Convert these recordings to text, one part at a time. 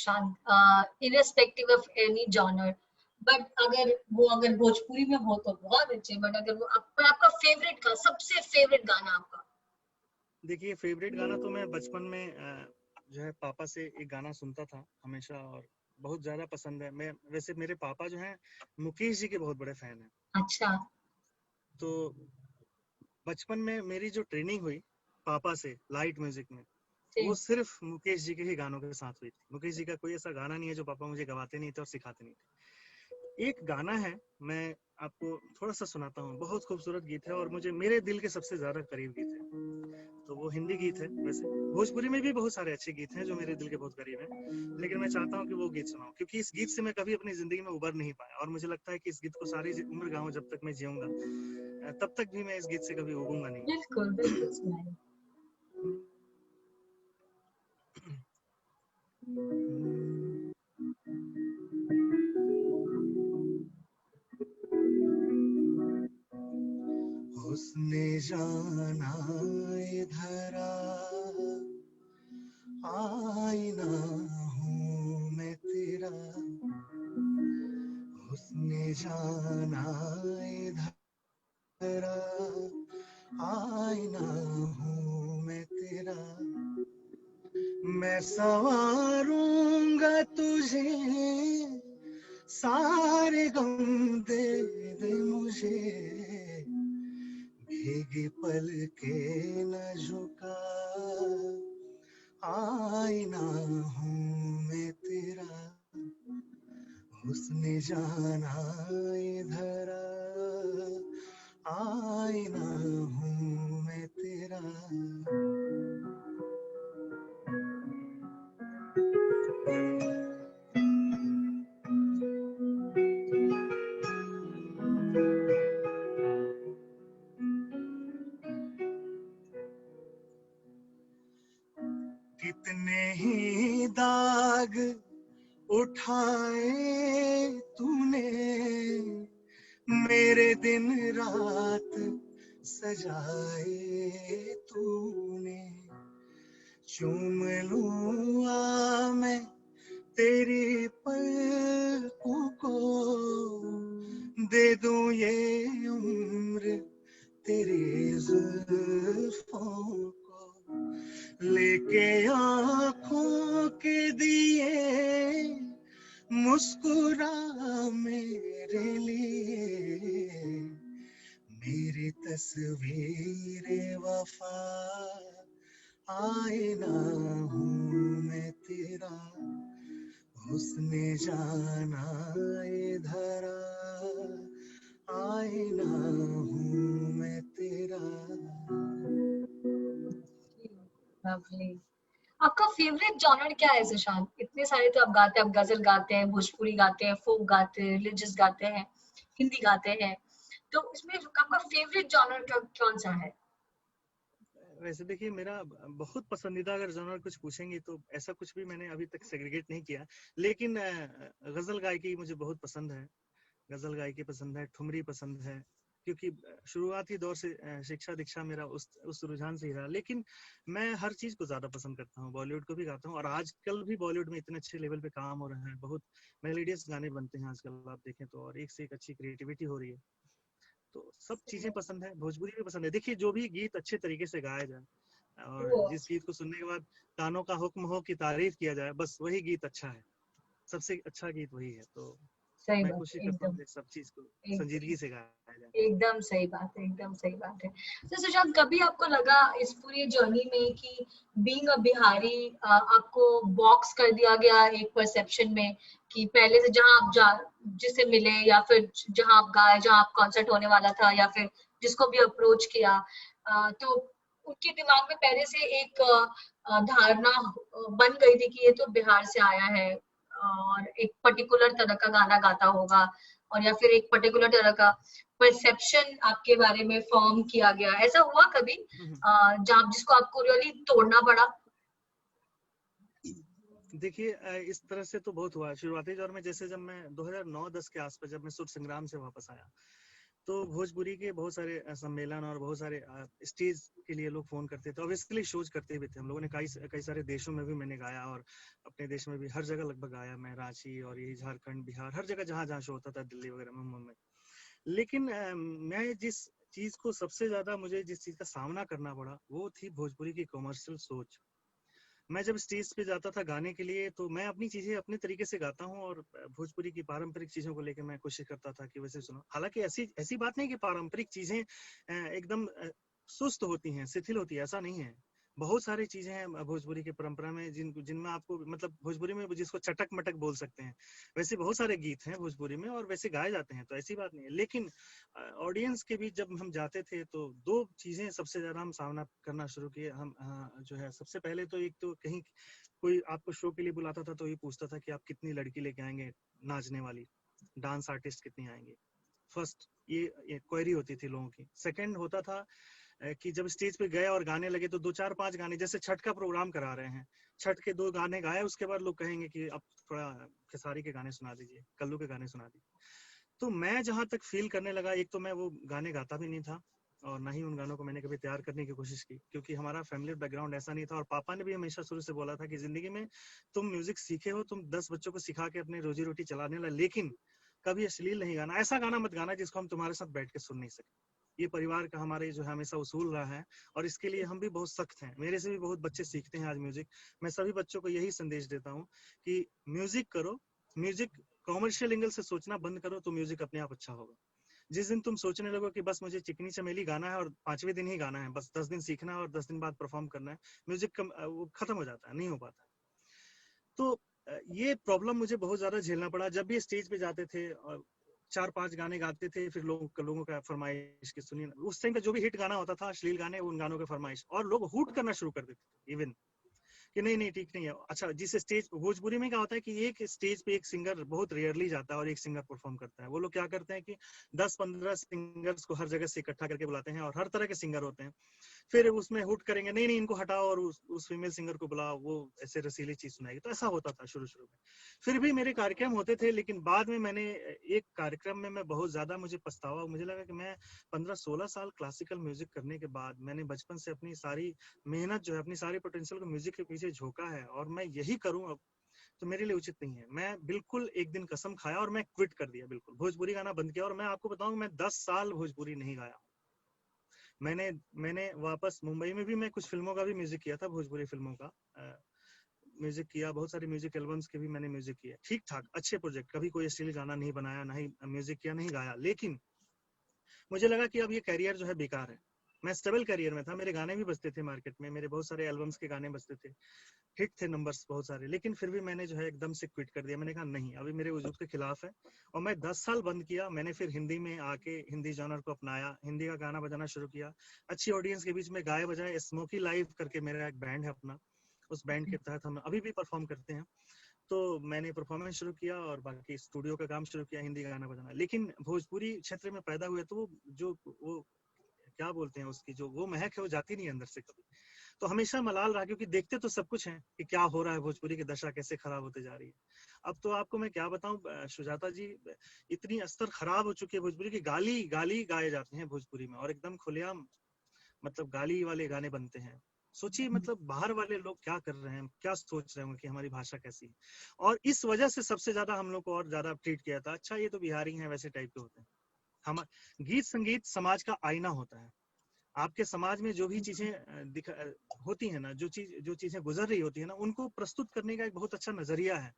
Sushant, irrespective of any genre, but अगर भोजपुरी में हो तो बहुत अच्छे, बट अगर वो आपका फेवरेट का सबसे फेवरेट गाना आपका? देखिए फेवरेट गाना तो मैं बचपन में जो है पापा से एक गाना सुनता था हमेशा और बहुत ज्यादा पसंद है। मैं वैसे मेरे पापा जो हैं मुकेश जी के बहुत बड़े फैन हैं। अच्छा। तो बचपन में मेरी जो ट्रेनिंग हुई पापा से लाइट म्यूजिक में, वो सिर्फ मुकेश जी के ही गानों के साथ हुई थी। मुकेश जी का कोई ऐसा गाना नहीं है जो पापा मुझे गवाते नहीं थे और सिखाते नहीं थे। एक गाना है, मैं आपको थोड़ा सा सुनाता हूँ, बहुत खूबसूरत गीत है और मुझे मेरे दिल के सबसे ज्यादा करीब गीत है। तो वो हिंदी गीत है। वैसे भोजपुरी में भी बहुत सारे अच्छे गीत हैं जो मेरे दिल के बहुत करीब हैं, लेकिन मैं चाहता हूँ कि वो गीत सुनाऊं क्योंकि इस गीत से मैं कभी अपनी जिंदगी में उबर नहीं पाया और मुझे लगता है कि इस गीत को सारी उम्र गाऊं जब तक मैं जीऊंगा, तब तक भी मैं इस गीत से कभी उबूंगा नहीं। बिल्कुल बिल्कुल सुनाइए। उसने जाना इधर आईना हूँ मैं तेरा, उसने जाना इधर आईना हूँ मैं तेरा, मैं संवारूंगा तुझे सारे गम दे दे मुझे, भीगी पल के न झुका आईना हूँ मैं तेरा, उसने जाना इधर आईना हूँ मैं तेरा। कितने ही दाग उठाए तूने, मेरे दिन रात सजाए तूने, चूम लूं आ मैं तेरी पलकों को, दे दूं ये उम्र तेरी जुल्फों को, लेके आँखों के दिए मुस्कुरा मेरे लिए, मेरी तस्वीर वफा आईना हूँ मैं तेरा, उसने जाना इधर आईना हूँ मैं तेरा। लवली। आपका फेवरेट जॉनर क्या है सुशांत? इतने सारे तो आप गाते हैं, आप गजल गाते हैं, भोजपुरी गाते हैं, फोक गाते हैं, रिलीजियस गाते हैं, हिंदी गाते हैं, तो इसमें आपका फेवरेट जॉनर कौन सा है? वैसे देखिए मेरा बहुत पसंदीदा अगर जॉनर कुछ पूछेंगे तो ऐसा कुछ भी मैंने अभी तक सेग्रीगेट नहीं किया, लेकिन गजल गायकी मुझे बहुत पसंद है। गजल गायकी पसंद है, ठुमरी पसंद है, क्योंकि शुरुआती दौर से शिक्षा दीक्षा मेरा उस रुझान से ही रहा। लेकिन मैं हर चीज को ज्यादा पसंद करता हूँ, बॉलीवुड को भी गाता हूँ और आजकल भी बॉलीवुड में इतने अच्छे लेवल पे काम हो रहे हैं, बहुत मेलोडियस गाने बनते हैं आजकल आप देखें तो, और एक से एक अच्छी क्रिएटिविटी हो रही है। तो सब चीजें पसंद है, भोजपुरी भी पसंद है। देखिए जो भी गीत अच्छे तरीके से गाया जाए और जिस गीत को सुनने के बाद कानों का हुक्म हो कि तारीफ किया जाए, बस वही गीत अच्छा है, सबसे अच्छा गीत वही है। तो सही मैं बात कोशिश है, करता एकदम हूँ कि सब चीज को एकदम संजीदगी से गाया जाए। एकदम सही बात है, एकदम सही बात है। तो सुशांत, कभी आपको लगा इस पूरी जर्नी में कि बीइंग अ बिहारी आपको बॉक्स कर दिया गया एक परसेप्शन में, कि पहले से जहां आप जिससे मिले या फिर जहां आप गाए, जहां आप कॉन्सर्ट होने वाला था या फिर जिसको भी अप्रोच किया, तो उनके दिमाग में पहले से एक धारणा बन गई थी कि ये तो बिहार से आया है और एक पर्टिकुलर तरह का गाना गाता होगा, और या फिर एक पर्टिकुलर तरह का परसेप्शन आपके बारे में फॉर्म किया गया? ऐसा हुआ कभी जहाँ जिसको आपको रियली तोड़ना पड़ा? देखिए इस तरह से तो बहुत हुआ शुरुआती दौर में। जैसे जब मैं 2009-10 के आसपास जब मैं सुर संग्राम से वापस आया, तो भोजपुरी के बहुत सारे सम्मेलन और बहुत सारे स्टेज के लिए लोग फोन करते थे, ऑब्वियसली शोज करते भी थे। हम लोगों ने कई कई सारे देशों में भी मैंने गाया, और अपने देश में भी हर जगह लगभग गाया मैं, रांची और यही झारखंड, बिहार, हर जगह जहाँ जहाँ शो होता था, दिल्ली वगैरह में, मुंबई। लेकिन मैं जिस चीज को सबसे ज्यादा, मुझे जिस चीज का सामना करना पड़ा, वो थी भोजपुरी की कमर्शियल सोच। मैं जब स्टेज पे जाता था गाने के लिए, तो मैं अपनी चीजें अपने तरीके से गाता हूँ, और भोजपुरी की पारंपरिक चीजों को लेकर मैं कोशिश करता था कि वैसे सुनो। हालांकि ऐसी ऐसी बात नहीं कि पारंपरिक चीजें एकदम सुस्त होती हैं, शिथिल होती है, ऐसा नहीं है। बहुत सारी चीजें हैं भोजपुरी की परंपरा में जिनमें आपको, मतलब भोजपुरी में जिसको चटक मटक बोल सकते हैं, वैसे बहुत सारे गीत हैं भोजपुरी में, और वैसे गाए जाते हैं, तो ऐसी बात नहीं है। लेकिन ऑडियंस के बीच जब हम जाते थे, तो दो चीजें सबसे ज्यादा हम सामना करना शुरू किए। हम जो है, सबसे पहले तो एक तो कहीं कोई आपको शो के लिए बुलाता था तो ये पूछता था कि आप कितनी लड़की लेके आएंगे नाचने वाली, डांस आर्टिस्ट कितनी आएंगे। फर्स्ट ये क्वेरी होती थी लोगों की। सेकंड होता था कि जब स्टेज पे गए और गाने लगे, तो 2 4 5 गाने, जैसे छठ का प्रोग्राम करा रहे हैं, छठ के 2 गाने गाए, उसके बाद लोग कहेंगे कि अब थोड़ा खेसारी के गाने सुना दीजिए, कल्लू के गाने सुना दीजिए। तो मैं जहां तक फील करने लगा, एक तो मैं वो गाने गाता भी नहीं था, और ना ही उन गानों को मैंने कभी तैयार करने की कोशिश की, क्योंकि हमारा फैमिली बैकग्राउंड ऐसा नहीं था। और पापा ने भी हमेशा शुरू से बोला था कि जिंदगी में तुम म्यूजिक सीखे हो, तुम 10 बच्चों को सिखा के अपनी रोजी रोटी चलाने लगा, लेकिन कभी अश्लील नहीं गाना, ऐसा गाना मत गाना जिसको हम तुम्हारे साथ बैठ के सुन नहीं सके। ये परिवार का हमारे जो है हमेशा उसूल रहा है, और इसके लिए हम भी बहुत सख्त हैं। मेरे से भी बहुत बच्चे सीखते हैं आज म्यूजिक। मैं सभी बच्चों को यही संदेश देता हूँ कि म्यूजिक करो, म्यूजिक कॉमर्शियल एंगल से सोचना बंद करो, तो म्यूजिक अपने आप अच्छा होगा। जिस दिन तुम सोचने लगो कि बस मुझे चिकनी चमेली गाना है और 5वें दिन ही गाना है, बस 10 दिन सीखना है और 10 दिन बाद परफॉर्म करना है, म्यूजिक वो खत्म हो जाता है, नहीं हो पाता। तो ये प्रॉब्लम मुझे बहुत ज्यादा झेलना पड़ा। जब भी स्टेज पे जाते थे और 4 5 गाने गाते थे, फिर लोगों का फरमाइश की सुनिए, उस टाइम का जो भी हिट गाना होता था, अश्लील गाने, उन गानों के फरमाइश, और लोग हुट करना शुरू कर देते थे इवन कि नहीं नहीं ठीक नहीं है। अच्छा, जिस स्टेज भोजपुरी में क्या होता है कि एक स्टेज पे एक सिंगर बहुत रेयरली जाता है और एक सिंगर परफॉर्म करता है। वो लोग क्या करते हैं कि 10 15 सिंगर्स को हर जगह से इकट्ठा करके बुलाते हैं, और हर तरह के सिंगर होते हैं। फिर उसमें हुट करेंगे, नहीं नहीं इनको हटाओ और उस फीमेल सिंगर को बुलाओ, वो ऐसे रसीली चीज सुनाएगी। तो ऐसा होता था शुरू शुरू में। फिर भी मेरे कार्यक्रम होते थे, लेकिन बाद में मैंने एक कार्यक्रम में मैं बहुत ज्यादा, मुझे पछतावा, मुझे लगा कि मैं 15 16 साल क्लासिकल म्यूजिक करने के बाद, मैंने बचपन से अपनी सारी मेहनत जो है, अपनी सारी पोटेंशियल को म्यूजिक के पीछे झोंका है, और मैं यही करूं अब, तो मेरे लिए उचित नहीं है। मैं बिल्कुल एक दिन कसम खाया और मैं क्विट कर दिया, बिल्कुल भोजपुरी गाना बंद किया। और मैं आपको बताऊं, मैं 10 साल भोजपुरी नहीं गाया। मैंने मैंने वापस मुंबई में भी मैं कुछ फिल्मों का भी म्यूजिक किया था, भोजपुरी फिल्मों का म्यूजिक किया, बहुत सारी म्यूजिक एल्बम्स के भी मैंने म्यूजिक किया, ठीक ठाक अच्छे प्रोजेक्ट, कभी कोई अश्लील गाना नहीं बनाया, ना ही म्यूजिक किया, नहीं गाया। लेकिन मुझे लगा कि अब ये करियर जो है बेकार है। मैं स्टेबल करियर में था, मेरे गाने भी बजते थे मार्केट में, मेरे बहुत सारे एल्बम्स के गाने बजते थे, हिट थे नंबर्स बहुत सारे। लेकिन फिर भी मैंने जो है एकदम से क्विट कर दिया। मैंने कहा नहीं, अभी मेरे वजूद के खिलाफ है। और मैं 10 साल बंद किया। मैंने फिर हिंदी में आके हिंदी जॉनर को अपनाया, हिंदी का गाना बजाना शुरू किया, अच्छी ऑडियंस के बीच में गाए बजाए। स्मोकी लाइव करके मेरा एक बैंड है अपना, उस बैंड के तहत हम अभी भी परफॉर्म करते हैं। तो मैंने परफॉर्मेंस शुरू किया और बाकी स्टूडियो का काम शुरू किया, हिंदी गाना बजाना। लेकिन भोजपुरी क्षेत्र में पैदा हुए तो वो क्या बोलते हैं, उसकी जो वो महक है, वो जाती नहीं अंदर से कभी। तो हमेशा मलाल रहा, क्योंकि देखते तो सब कुछ है कि क्या हो रहा है, भोजपुरी की दशा कैसे खराब होते जा रही है। अब तो आपको मैं क्या बताऊं सुजाता जी, इतनी स्तर खराब हो चुकी है भोजपुरी की, गाली गाली गाए जाते हैं भोजपुरी में, और एकदम खुलेआम मतलब गाली वाले गाने बनते हैं। सोचिए, मतलब बाहर वाले लोग क्या कर रहे हैं, क्या सोच रहे होंगे कि हमारी भाषा कैसी है। और इस वजह से सबसे ज्यादा हम लोग को और ज्यादा ट्रीट किया था, अच्छा ये तो बिहारी हैं, वैसे टाइप के होते हैं। हम गीत संगीत समाज का आईना होता है। आपके समाज में जो भी चीजें होती है ना, जो चीजें गुजर रही होती है ना, उनको प्रस्तुत करने का एक बहुत अच्छा नजरिया है।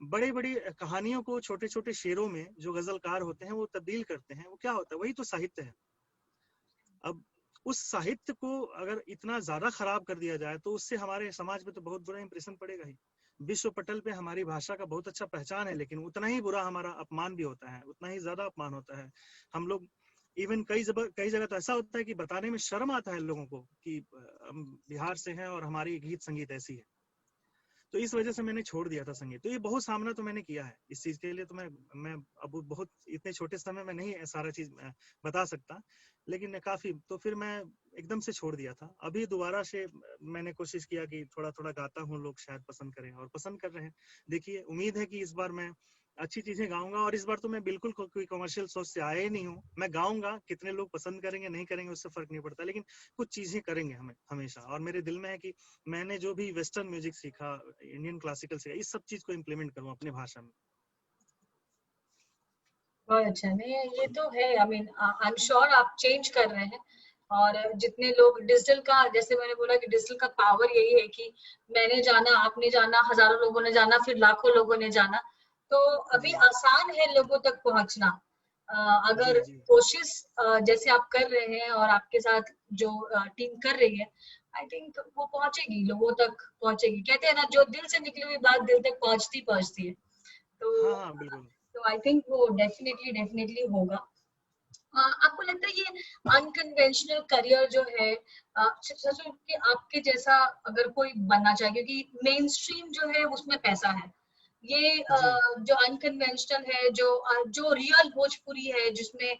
बड़ी बड़ी कहानियों को छोटे छोटे शेरों में जो गजलकार होते हैं वो तब्दील करते हैं। वो क्या होता है, वही तो साहित्य है। अब उस साहित्य को अगर इतना ज्यादा खराब कर दिया जाए, तो उससे हमारे समाज पे तो बहुत बुरा इंप्रेशन पड़ेगा ही। विश्व पटल पे हमारी भाषा का बहुत अच्छा पहचान है, लेकिन उतना ही बुरा हमारा अपमान भी होता है, उतना ही ज्यादा अपमान होता है। हम लोग इवन कई जगह तो ऐसा होता है कि बताने में शर्म आता है लोगों को कि हम बिहार से हैं और हमारी गीत संगीत ऐसी है। तो इस वजह से मैंने छोड़ दिया था संगीत। तो ये बहुत सामना तो मैंने किया है इस चीज के लिए। तो मैं अब बहुत इतने छोटे समय में नहीं सारा चीज बता सकता, लेकिन काफी तो फिर मैं एकदम से छोड़ दिया था। अभी दोबारा से मैंने कोशिश किया कि थोड़ा थोड़ा गाता हूँ, लोग शायद पसंद करें, और पसंद कर रहे हैं। देखिए, उम्मीद है कि इस बार मैं अच्छी चीजें गाऊंगा, और इस बार तो मैं बिल्कुल कोई कमर्शियल सोच से आया ही नहीं हूँ। मैं गाऊंगा, कितने लोग पसंद करेंगे नहीं करेंगे उससे फर्क नहीं पड़ता, लेकिन कुछ चीजें करेंगे हमें हमेशा। और मेरे दिल में है कि मैंने जो भी वेस्टर्न म्यूजिक सीखा, इंडियन क्लासिकल सीखा, इस सब चीज को इम्प्लीमेंट करूँ अपनी भाषा में। बहुत अच्छा। नहीं, ये तो है, I mean I am sure आप चेंज कर रहे हैं। और जितने लोग डिजिटल का, जैसे मैंने बोला कि डिजिटल का पावर यही है कि मैंने जाना, आपने जाना, हजारों लोगों ने जाना, फिर लाखों लोगों ने जाना। तो अभी जी आसान है लोगों तक पहुंचना। जी अगर जी। कोशिश जैसे आप कर रहे हैं और आपके साथ जो टीम कर रही है, आई थिंक वो पहुंचेगी, लोगों तक पहुंचेगी। कहते हैं ना, जो दिल से निकली हुई बात दिल तक पहुंचती पहुंचती है। तो हाँ हाँ बिल्कुल। तो आई थिंक वो डेफिनेटली डेफिनेटली होगा। आपको लगता है ये अनकन्वेंशनल करियर जो है, सच में कि आपके जैसा अगर कोई बनना चाहे, क्योंकि मेन स्ट्रीम जो है उसमें पैसा है, ये जी जो अनकन्वेंशनल है, जो रियल भोजपुरी है, जिसमें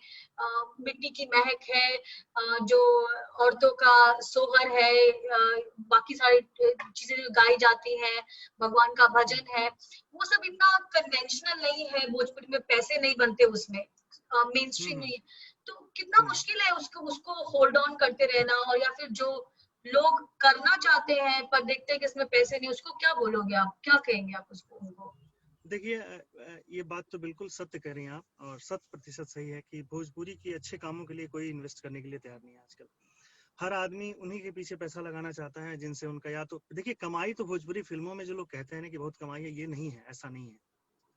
मिट्टी की महक है, जो औरतों का सोहर है, बाकी सारी चीजें जो गाई जाती हैं, भगवान का भजन है, वो सब इतना कन्वेंशनल नहीं है। भोजपुरी में पैसे नहीं बनते उसमें, मेन स्ट्रीम हम्म नहीं है। तो कितना हम्म। मुश्किल है उसको उसको होल्ड ऑन करते रहना। और या फिर जो लोग करना चाहते हैं पर देखते हैं कि इसमें पैसे नहीं, उसको क्या बोलोगे आप, क्या कहेंगे आप उसको, उनको? देखिए ये बात तो बिल्कुल सत्य कह रही हैं आप, और 100% सही है कि भोजपुरी के अच्छे कामों के लिए कोई इन्वेस्ट करने के लिए तैयार नहीं है आजकल। हर आदमी उन्हीं के पीछे पैसा लगाना चाहता है जिनसे उनका, या तो देखिए कमाई तो भोजपुरी फिल्मों में जो लोग कहते हैं ना कि बहुत कमाई है, ये नहीं है, ऐसा नहीं है।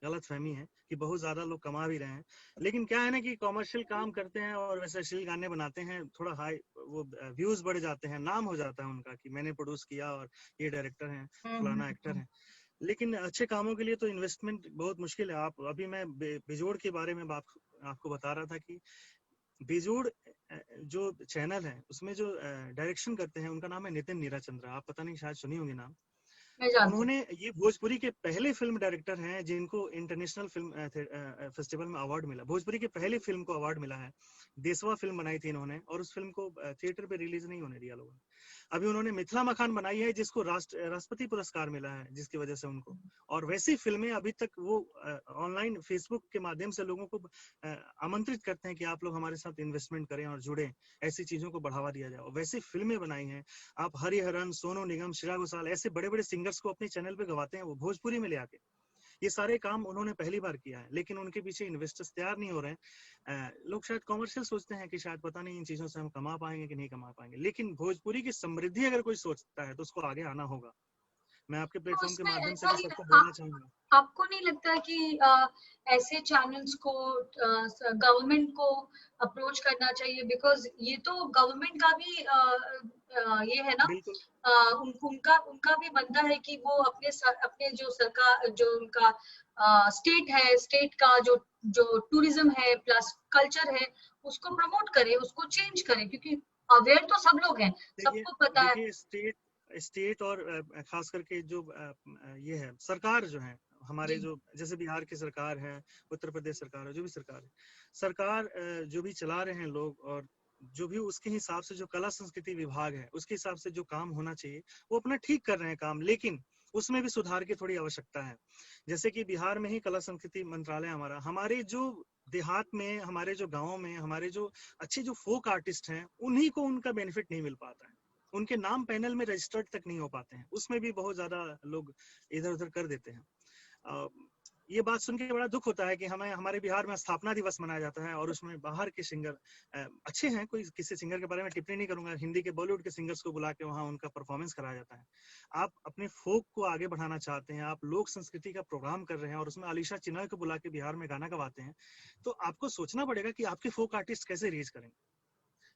गलत फहमी है कि बहुत ज्यादा लोग कमा भी रहे हैं। लेकिन क्या है ना कि कॉमर्शियल काम करते हैं और वैसे अश्लील गाने बनाते हैं, थोड़ा हाई वो व्यूज बढ़ जाते हैं, नाम हो जाता है उनका कि मैंने प्रोड्यूस किया और ये डायरेक्टर हैं, फलाना एक्टर हम्म। है। लेकिन अच्छे कामों के लिए तो इन्वेस्टमेंट बहुत मुश्किल है। आप अभी मैं बेजोड़ के बारे में आपको बता रहा था कि बेजोड़ जो चैनल है उसमें जो डायरेक्शन करते हैं उनका नाम है नितिन नीराचंद्र, आप पता नहीं शायद सुनी होंगी नाम। मैं जानती हूँ। उन्होंने, ये भोजपुरी के पहले फिल्म डायरेक्टर हैं जिनको इंटरनेशनल फिल्म फेस्टिवल में अवार्ड मिला। भोजपुरी की पहली फिल्म को अवार्ड मिला है। देसवा फिल्म बनाई थी इन्होंने, और उस फिल्म को थिएटर पे रिलीज नहीं होने दिया लोगों ने। अभी उन्होंने मिथिला मखान बनाई है जिसको राष्ट्रपति पुरस्कार मिला है, जिसकी वजह से उनको, और वैसी फिल्में अभी तक वो ऑनलाइन फेसबुक के माध्यम से लोगों को आमंत्रित करते हैं कि आप लोग हमारे साथ इन्वेस्टमेंट करें और जुड़े, ऐसी चीजों को बढ़ावा दिया जाए। और वैसी फिल्में बनाई हैं। आप हरिहरन, सोनू निगम, श्रेया घोषाल ऐसे बड़े बड़े सिंगर्स को अपने चैनल पे गवाते हैं वो भोजपुरी में ले आके। ये सारे काम उन्होंने पहली बार किया है, लेकिन उनके पीछे इन्वेस्टर्स तैयार नहीं हो रहे हैं। लोग शायद कॉमर्शियल सोचते हैं कि शायद पता नहीं इन चीजों से हम कमा पाएंगे कि नहीं कमा पाएंगे, लेकिन भोजपुरी की समृद्धि अगर कोई सोचता है तो उसको आगे आना होगा। मैं आपके तो प्लेटफॉर्म के उसमें माध्यम से भी खाली सबको बोलना चाहूंगा। आपको नहीं लगता कि ऐसे चैनल्स को गवर्नमेंट को अप्रोच करना चाहिए? बिकॉज ये तो गवर्नमेंट का भी ये है ना, बिल्कुल। उनका उनका भी बनता है कि वो अपने जो सरकार, जो उनका स्टेट है, स्टेट का जो जो टूरिज्म है प्लस कल्चर है, उसको प्रमोट करे, उसको चेंज करे, क्योंकि अवेयर तो सब लोग हैं, देखिए सबको पता है। देखिए स्टेट स्टेट और खास करके जो ये है सरकार जो है हमारे, जी। जो जैसे बिहार की सरकार है, उत्तर प्रदेश सरकार है, जो भी सरकार है, सरकार जो भी चला रहे हैं लोग, और जो भी उसके हिसाब से जो कला संस्कृति विभाग है उसके हिसाब से जो काम होना चाहिए वो अपना ठीक कर रहे हैं काम, लेकिन उसमें भी सुधार की थोड़ी आवश्यकता है। जैसे कि बिहार में ही कला संस्कृति मंत्रालय हमारा, हमारे जो देहात में, हमारे जो गाँव में, हमारे जो अच्छे जो फोक आर्टिस्ट हैं उन्हीं को उनका बेनिफिट नहीं मिल पाता है। उनके नाम पैनल में रजिस्टर्ड तक नहीं हो पाते हैं, उसमें भी बहुत ज्यादा लोग इधर उधर कर देते हैं। अ, ये बात सुन के बड़ा दुख होता है कि हमें, हमारे बिहार में स्थापना दिवस मनाया जाता है और उसमें बाहर के सिंगर अच्छे हैं, कोई किसी सिंगर के बारे में टिप्पणी नहीं करूंगा, हिंदी के बॉलीवुड के सिंगर्स को बुला के वहाँ उनका परफॉर्मेंस कराया जाता है। आप अपने फोक को आगे बढ़ाना चाहते हैं, आप लोक संस्कृति का प्रोग्राम कर रहे हैं और उसमें अलीशा चिनॉय को बुला के बिहार में गाना गवाते हैं, तो आपको सोचना पड़ेगा कि आपके फोक आर्टिस्ट कैसे रीच करेंगे।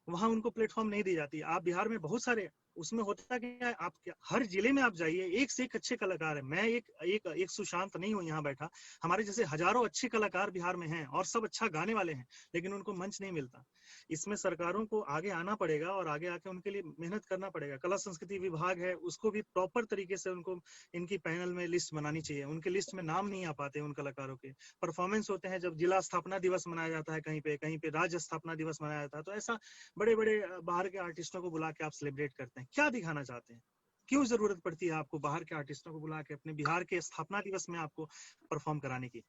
वहां उनको प्लेटफॉर्म नहीं दी जाती। आप बिहार में बहुत सारे, उसमें होता क्या है, आप हर जिले में आप जाइए, एक से एक अच्छे कलाकार है। मैं एक सुशांत नहीं हूँ यहाँ बैठा, हमारे जैसे हजारों अच्छे कलाकार बिहार में हैं और सब अच्छा गाने वाले हैं, लेकिन उनको मंच नहीं मिलता। इसमें सरकारों को आगे आना पड़ेगा और आगे आके उनके लिए मेहनत करना पड़ेगा। कला संस्कृति विभाग है, उसको भी प्रॉपर तरीके से उनको इनकी पैनल में लिस्ट बनानी चाहिए। उनके लिस्ट में नाम नहीं आ पाते उन कलाकारों के। परफॉर्मेंस होते हैं जब जिला स्थापना दिवस मनाया जाता है, कहीं पे राज्य स्थापना दिवस मनाया जाता है, तो ऐसा बड़े बड़े बाहर के आर्टिस्टों को बुला के आप सेलिब्रेट करते हैं, क्या दिखाना चाहते हैं? क्यों जरूरत पड़ती है आपको बाहर के आर्टिस्टों को बुला के अपने बिहार के स्थापना दिवस में आपको परफॉर्म कराने की?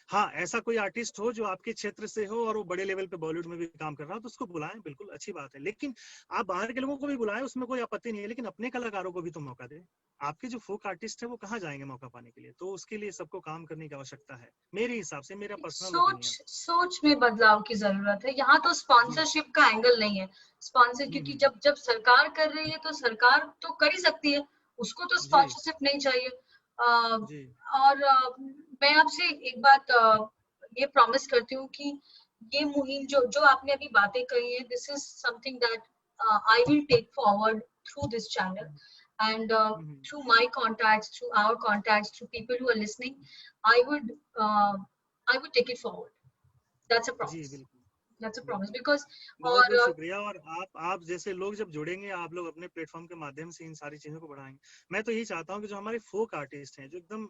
हाँ, ऐसा कोई आर्टिस्ट हो जो आपके क्षेत्र से हो और वो बड़े लेवल पे बॉलीवुड में भी काम कर रहा हो तो उसको बुलाएं, बिल्कुल अच्छी बात है। लेकिन आप बाहर के लोगों को भी बुलाएं, उसमें कोई आपत्ति नहीं है, लेकिन अपने कलाकारों को भी तो मौका दें। आपके जो फोक आर्टिस्ट है वो कहाँ जाएंगे मौका पाने के लिए? तो उसके लिए सबको काम करने की आवश्यकता है, मेरे हिसाब से, मेरा पर्सनल सोच ओपिनियन। सोच में बदलाव की जरूरत है। यहाँ तो जी। स्पॉन्सरशिप का एंगल नहीं है। स्पॉन्सर, क्योंकि हम्म। जब जब सरकार कर रही है तो सरकार तो कर ही सकती है, उसको तो जी। स्पॉन्सरशिप नहीं चाहिए। जी। और मैं आपसे एक बात ये प्रॉमिस करती हूँ कि ये मुहिम जो जो आपने अभी बातें कही है, this is something that I will take forward through this channel and hmm. through my contacts, through our contacts, through people who are listening, I would uh, I would take it forward. That's a जी, promise. बिल्कुल। That's a promise बिल्कुल। because बहुत और बहुत शुक्रिया। और आप जैसे लोग जब जुड़ेंगे, आप लोग अपने प्लेटफॉर्म के माध्यम से इन सारी चीजों को बढ़ाएंगे। मैं तो यही चाहता हूँ कि जो हमारे फोक आर्टिस्ट हैं, जो एकदम,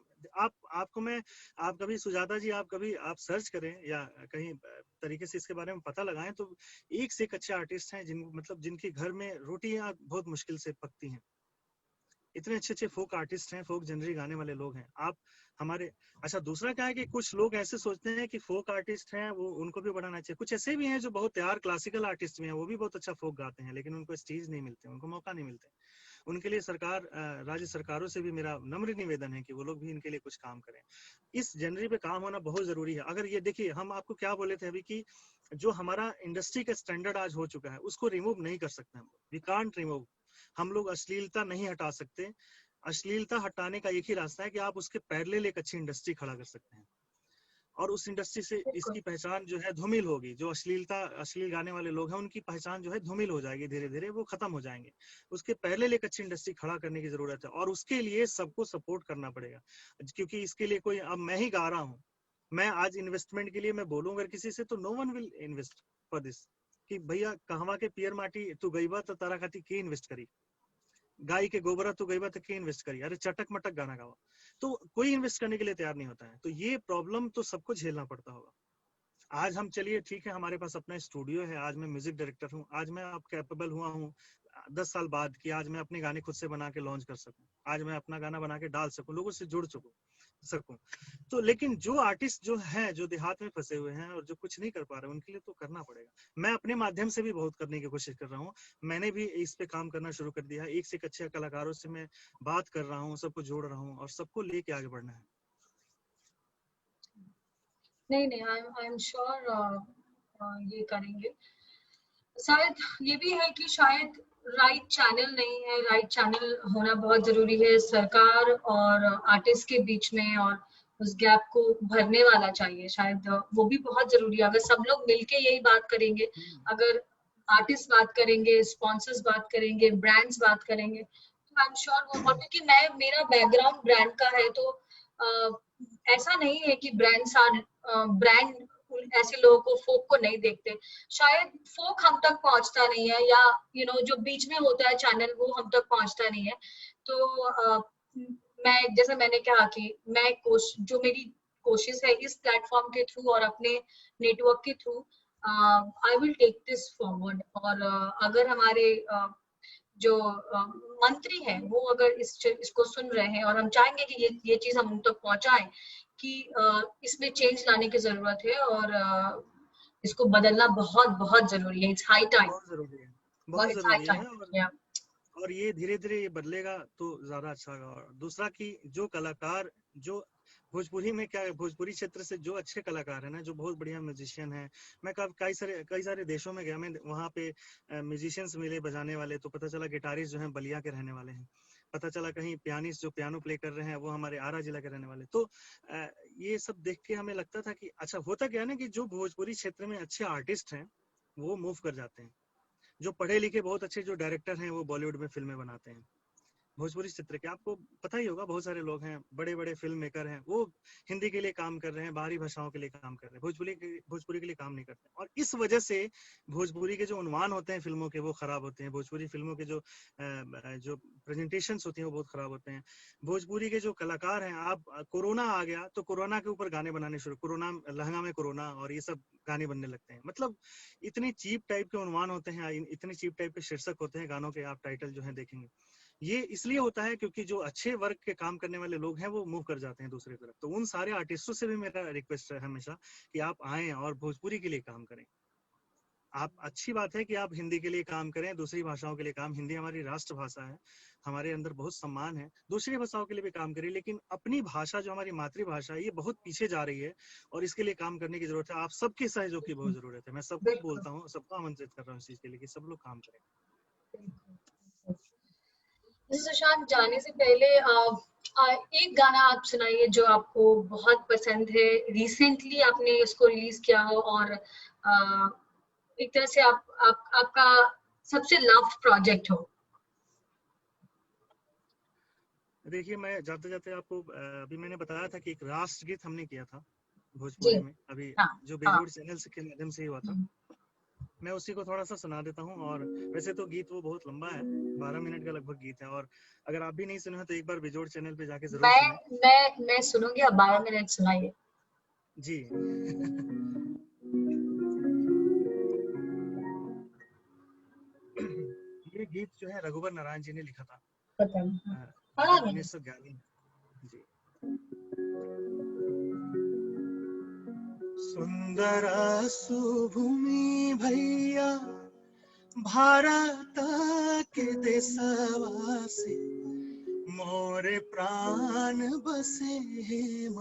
आपको मैं, आप कभी सुजाता जी, आप कभी आप सर्च करें या कहीं तरीके से इसके बारे में पता लगाएं तो एक से एक अच्छे आर्टिस्ट हैं, जिन मतलब जिनके घर में रोटियां बहुत मुश्किल से पकती हैं। इतने अच्छे अच्छे फोक आर्टिस्ट हैं, फोक जनरी गाने वाले लोग हैं। आप हमारे, अच्छा दूसरा क्या है कि कुछ लोग ऐसे सोचते हैं कि फोक आर्टिस्ट हैं वो, उनको भी बढ़ाना चाहिए। कुछ ऐसे भी हैं जो बहुत तैयार क्लासिकल आर्टिस्ट भी हैं, वो भी बहुत अच्छा फोक गाते हैं, लेकिन उनको स्टेज नहीं मिलते, उनको मौका नहीं मिलते। उनके लिए सरकार, राज्य सरकारों से भी मेरा नम्र निवेदन है कि वो लोग भी इनके लिए कुछ काम करें। इस जनरी पे काम होना बहुत जरूरी है। अगर ये देखिए, हम आपको क्या बोले थे अभी कि जो हमारा इंडस्ट्री का स्टैंडर्ड आज हो चुका है उसको रिमूव नहीं कर सकते हम, वी कांट रिमूव। हम लोग अश्लीलता नहीं हटा सकते। अश्लीलता हटाने का एक ही रास्ता है कि आप उसके पैरेलल एक अच्छी इंडस्ट्री खड़ा कर सकते हैं, और उस इंडस्ट्री से बिल्कुल इसकी पहचान जो है धूमिल होगी। जो अश्लील गाने वाले लोग हैं उनकी पहचान जो है धूमिल हो जाएगी, धीरे धीरे वो खत्म हो जाएंगे। उसके पहले एक अच्छी इंडस्ट्री खड़ा करने की जरूरत है, और उसके लिए सबको सपोर्ट करना पड़ेगा। क्योंकि इसके लिए कोई, अब मैं ही गा रहा हूँ, मैं आज इन्वेस्टमेंट के लिए मैं बोलूँ अगर किसी से, तो no one will invest for this, कि भैया कहवा के पियर माटी तू गईबा तो तारा खाती के इन्वेस्ट करी, गाय के गोबरा तो गईबा तो के इन्वेस्ट करी, अरे चटक मटक गाना गावा। तो कोई इन्वेस्ट करने के लिए तैयार नहीं होता है। तो ये प्रॉब्लम तो सबको झेलना पड़ता होगा। आज हम, चलिए ठीक है, हमारे पास अपना स्टूडियो है, आज मैं म्यूजिक डायरेक्टर हूँ, आज मैं अब कैपेबल हुआ हूँ 10 साल बाद कि आज मैं अपने गाने खुद से बना के लॉन्च कर सकूं, आज मैं अपना गाना बना के डाल सकूं, लोगों से जुड़ सकूं। तो लेकिन जो आर्टिस्ट जो हैं, जो देहात में फंसे हुए हैं और जो कुछ नहीं कर पा रहे, उनके लिए तो करना पड़ेगा। मैं अपने माध्यम से भी बहुत करने की कोशिश कर रहा हूँ। मैंने भी इस पे काम करना शुरू कर दिया है। एक से एक अच्छे कलाकारों से मैं बात कर रहा हूँ, सबको जोड़ रहा हूँ और सबको लेके आगे बढ़ना है। नहीं नहीं, आई एम श्योर ये करेंगे। शायद ये भी है कि शायद राइट चैनल नहीं है, राइट चैनल होना बहुत जरूरी है सरकार और आर्टिस्ट के बीच में, और उस गैप को भरने वाला चाहिए शायद, वो भी बहुत जरूरी है। अगर सब लोग मिलके यही बात करेंगे, अगर आर्टिस्ट बात करेंगे, स्पॉन्सर्स बात करेंगे, ब्रांड्स बात करेंगे, तो आई एम श्योर वो, और क्योंकि मैं, मेरा बैकग्राउंड ब्रांड का है, तो ऐसा नहीं है कि ब्रांड ऐसे लोगों को, फोक को नहीं देखते। शायद फोक हम तक पहुंचता नहीं है, या जो बीच में होता है चैनल, वो हम तक पहुंचता नहीं है। तो मैं, जैसे मैंने कहा कि मैं जो मेरी कोशिश है इस प्लेटफॉर्म के थ्रू और अपने नेटवर्क के through, I will take this forward. और अगर हमारे जो मंत्री हैं वो अगर इसको सुन रहे हैं, और हम चाहेंगे कि ये चीज हम उन तक पहुंचाएं कि इसमें चेंज लाने की जरूरत है, और इसको बदलना बहुत बहुत जरूरी है। इट्स हाई टाइम, बहुत जरूरी है, और बहुत इट्स हाई जरूरी है। टाइम। या और ये धीरे धीरे ये बदलेगा तो ज्यादा अच्छा होगा। और दूसरा कि जो कलाकार, जो भोजपुरी में क्या है, भोजपुरी क्षेत्र से जो अच्छे कलाकार हैं ना, जो बहुत बढ़िया म्यूजिशियन हैं, मैं कई सारे देशों में गया, मैं वहाँ पे म्यूजिशियंस मिले बजाने वाले, तो पता चला गिटारिस्ट जो हैं बलिया के रहने वाले हैं, पता चला कहीं पियानिस्ट जो पियानो प्ले कर रहे हैं वो हमारे आरा जिला के रहने वाले। तो ये सब देख के हमें लगता था कि अच्छा होता क्या है ना, कि जो भोजपुरी क्षेत्र में अच्छे आर्टिस्ट हैं वो मूव कर जाते हैं। जो पढ़े लिखे बहुत अच्छे जो डायरेक्टर हैं वो बॉलीवुड में फिल्में बनाते हैं। भोजपुरी चित्र के आपको पता ही होगा, बहुत सारे लोग हैं, बड़े बड़े फिल्म मेकर हैं, वो हिंदी के लिए काम कर रहे हैं, बाहरी भाषाओं के लिए काम कर रहे हैं, भोजपुरी के लिए काम नहीं करते। और इस वजह से भोजपुरी के जो उन्वान होते हैं फिल्मों के, वो खराब होते हैं। भोजपुरी फिल्मों के जो प्रेजेंटेशन होती हैं वो बहुत खराब होते हैं। भोजपुरी के जो कलाकार हैं, आप कोरोना आ गया तो कोरोना के ऊपर गाने बनाने शुरू, कोरोना लहंगा में कोरोना और ये सब गाने बनने लगते हैं। मतलब इतनी चीप टाइप के उन्वान होते हैं, इतने चीप टाइप के शीर्षक होते हैं गानों के, आप टाइटल जो है देखेंगे। ये इसलिए होता है क्योंकि जो अच्छे वर्ग के काम करने वाले लोग हैं वो मूव कर जाते हैं दूसरी तरफ। तो उन सारे आर्टिस्टों से भी मेरा रिक्वेस्ट है हमेशा कि आप आएं और भोजपुरी के लिए काम करें। आप अच्छी बात है कि आप हिंदी के लिए काम करें, दूसरी भाषाओं के लिए काम, हिंदी हमारी राष्ट्रभाषा है, हमारे अंदर बहुत सम्मान है, दूसरी भाषाओं के लिए भी काम करिए, लेकिन अपनी भाषा जो हमारी मातृभाषा है ये बहुत पीछे जा रही है और इसके लिए काम करने की जरूरत है। आप सबके सहयोग की बहुत जरूरत है। मैं सबको बिल्कुल बोलता हूँ, सबको आमंत्रित कर रहा हूँ इस चीज के लिए कि सब लोग काम करें। सुशांत, जाने से पहले एक गाना आप सुनाइए जो आपको बहुत पसंद है, रिसेंटली आपने इसको रिलीज किया हो और एक तरह से आपका सबसे लव्ड प्रोजेक्ट हो। देखिए, मैं जाते जाते आपको अभी मैंने बताया था कि एक राष्ट्रगीत हमने किया था जी। भोजपुरी में, अभी हाँ। जो हाँ। बेजोड़ चैनल के माध्यम से ही हुआ था। मैं उसी को थोड़ा सा सुना देता हूँ। और वैसे तो गीत वो बहुत लंबा है, 12 मिनट का लगभग गीत है, और अगर आप भी नहीं सुने हो तो एक बार बेजोड़ चैनल पे जाके जरूर सुने। मैं सुनूंगी, आप 12 मिनट सुनाइए। जी। ये गीत जो है रघुवर नारायण जी ने लिखा था, पता नहीं। पढ़ा लगभग नहीं। 1911। जी। सुंदर सुभूमि भैया भारत के देशवासी, मोरे प्राण बसे हेम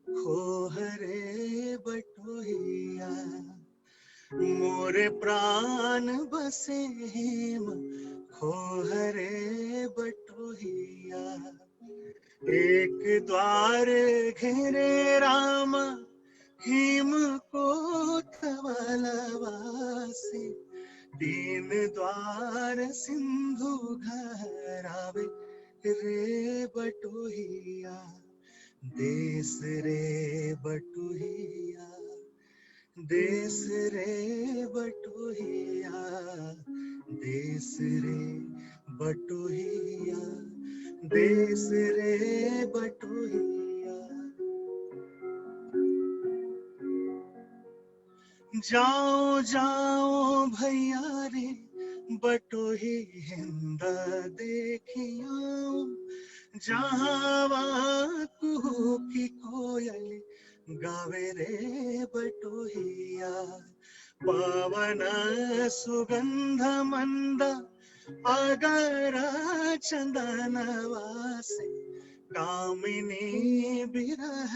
खोहरे बटोहिया, मोरे प्राण बसे हेम खोहरे बटोहिया, एक द्वार घेरे राम हिम को तवलवासी, तीन द्वार सिंधु घरावे रे बटोहिया, देश रे बटोहिया, देश रे बटोहिया, देश रे बटोहिया, देश रे बटोहिया। जाओ जाओ भैया रे बटोही हिंद देखियो, जहाँ कुहू की कोयल गावे रे बटोहिया, पवन सुगंध मंद अगर चंदनवा से, कामिनी बिरह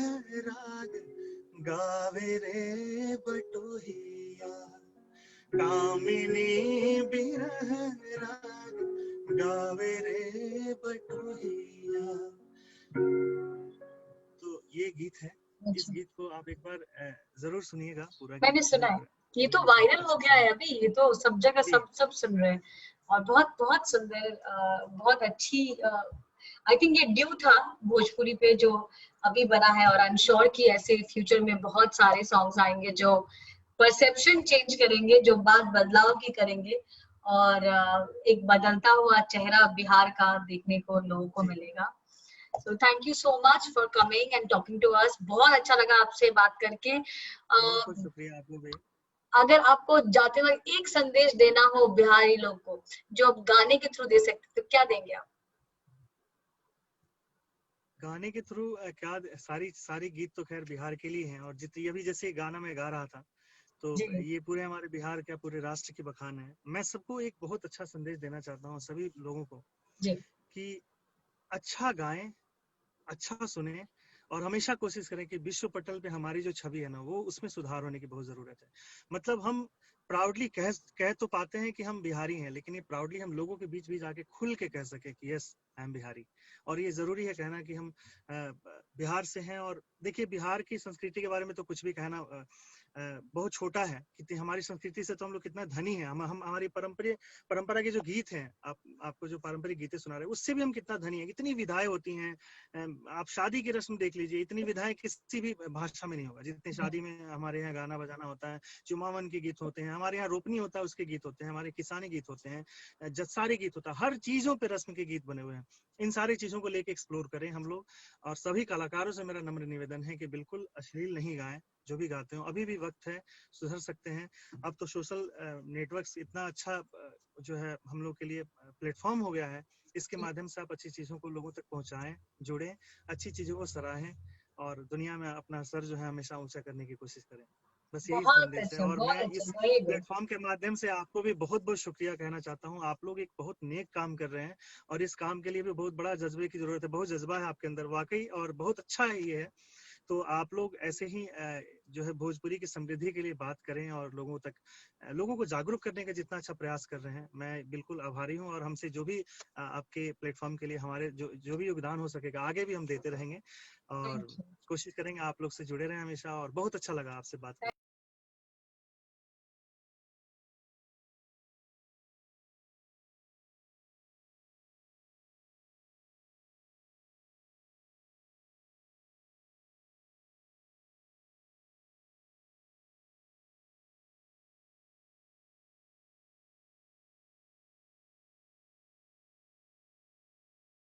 राग गावे रे बटोहिया, कामिनी बिरह राग गावे रे बटोहिया। तो ये गीत है। इस गीत को आप एक बार जरूर सुनिएगा, पूरा गीत मैंने सुना है, ये तो बहुत वायरल हो अच्छा गया है अभी, ये तो सब जगह जी। सब सुन रहे हैं और बहुत बहुत सुंदर, बहुत अच्छी। आई थिंक ये ड्यू था भोजपुरी पे जो अभी बना है, और आई एम श्योर कि ऐसे फ्यूचर में बहुत सारे सॉन्ग्स आएंगे जो परसेप्शन चेंज करेंगे, जो बात बदलाव की करेंगे, और एक बदलता हुआ चेहरा बिहार का देखने को लोगों को जी। मिलेगा। So thank you so much for coming and talking to us. बहुत अच्छा लगा आपसे बात करके। बहुत बहुत शुक्रिया आपको भी। अगर आपको जाते वक्त एक संदेश देना हो बिहारी लोग को, जो आप गाने के थ्रू दे सकते, तो क्या देंगे आप? गाने के थ्रू क्या, सारी गीत तो खैर बिहार के लिए हैं, और जितनी अभी जैसे गाना मैं गा रहा था तो जी। ये पूरे हमारे बिहार क्या पूरे राष्ट्र की बखान है। मैं सबको एक बहुत अच्छा संदेश देना चाहता हूँ, सभी लोगों को, जी। कि अच्छा गाएं, अच्छा सुने, और हमेशा कोशिश करें कि विश्व पटल पे हमारी जो छवि है ना, वो उसमें सुधार होने की बहुत जरूरत है। मतलब हम प्राउडली कह तो पाते हैं कि हम बिहारी हैं, लेकिन ये प्राउडली हम लोगों के बीच भी जाके खुल के कह सके कि यस आई एम बिहारी। और ये जरूरी है कहना कि हम बिहार से हैं। और देखिए, बिहार की संस्कृति के बारे में तो कुछ भी कहना बहुत छोटा है। कितनी हमारी संस्कृति से तो हम लोग कितना धनी है। हम हमारी परंपरा के जो गीत हैं, आपको जो पारंपरिक गीतें सुना रहे हैं, उससे भी हम कितना धनी है। कितनी विधाएं होती हैं, आप शादी की रस्म देख लीजिए, इतनी विधाएं किसी भी भाषा में नहीं होगा जितनी शादी में हमारे यहाँ गाना बजाना होता है। चुमावन के गीत होते हैं, हमारे यहाँ रोपनी होता है उसके गीत होते हैं, हमारे किसानी गीत होते हैं, जत्सारी गीत होता है, हर चीजों पे रस्म के गीत बने हुए हैं। इन सारी चीजों को लेके एक्सप्लोर करें हम लोग। और सभी कलाकारों से मेरा नम्र निवेदन है कि बिल्कुल अश्लील नहीं गाएं, जो भी गाते हो, अभी भी वक्त है, सुधर सकते हैं। अब तो सोशल नेटवर्क्स इतना अच्छा जो है हम लोग के लिए प्लेटफॉर्म हो गया है, इसके माध्यम से आप अच्छी चीजों को लोगों तक पहुंचाएं, जुड़ें, अच्छी चीजों को सराहें और दुनिया में अपना सर जो है हमेशा ऊंचा करने की कोशिश करें। बस यही संदेश है। और मैं बहुत इस अच्छा, वेरी गुड। प्लेटफॉर्म के माध्यम से आपको भी बहुत बहुत शुक्रिया कहना चाहता हूँ। आप लोग एक बहुत नेक काम कर रहे हैं और इस काम के लिए भी बहुत बड़ा जज्बे की जरूरत है, बहुत जज्बा है आपके अंदर वाकई, और बहुत अच्छा है ये है। तो आप लोग ऐसे ही जो है भोजपुरी की समृद्धि के लिए बात करें और लोगों तक लोगों को जागरूक करने का जितना अच्छा प्रयास कर रहे हैं, मैं बिल्कुल आभारी हूं। और हमसे जो भी आपके प्लेटफॉर्म के लिए हमारे जो भी योगदान हो सकेगा आगे भी हम देते रहेंगे और थैंक यू। कोशिश करेंगे आप लोग से जुड़े रहें हमेशा। और बहुत अच्छा लगा आपसे बात करके।